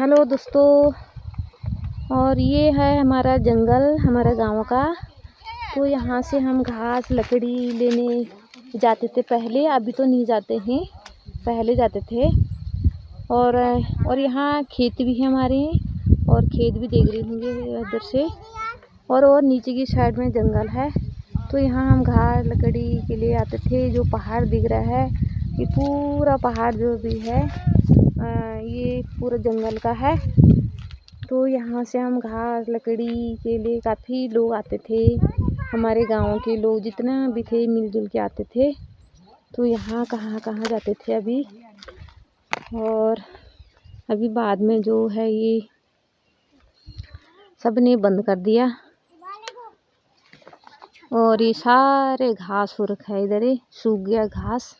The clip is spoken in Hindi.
हेलो दोस्तों। और ये है हमारा जंगल, हमारा गांव का। तो यहाँ से हम घास लकड़ी लेने जाते थे पहले, अभी तो नहीं जाते हैं, पहले जाते थे। और यहाँ खेत भी है हमारे, और खेत भी देख रहे होंगे इधर से। और नीचे की साइड में जंगल है। तो यहाँ हम घास लकड़ी के लिए आते थे। जो पहाड़ दिख रहा है, ये पूरा पहाड़ जो भी है ये पूरा जंगल का है। तो यहाँ से हम घास लकड़ी के लिए काफ़ी लोग आते थे। हमारे गांव के लोग जितना भी थे मिलजुल के आते थे। तो यहाँ कहाँ कहाँ जाते थे अभी। और अभी बाद में जो है ये सब ने बंद कर दिया। और ये सारे घास हो रखा है, इधर सूख गया घास।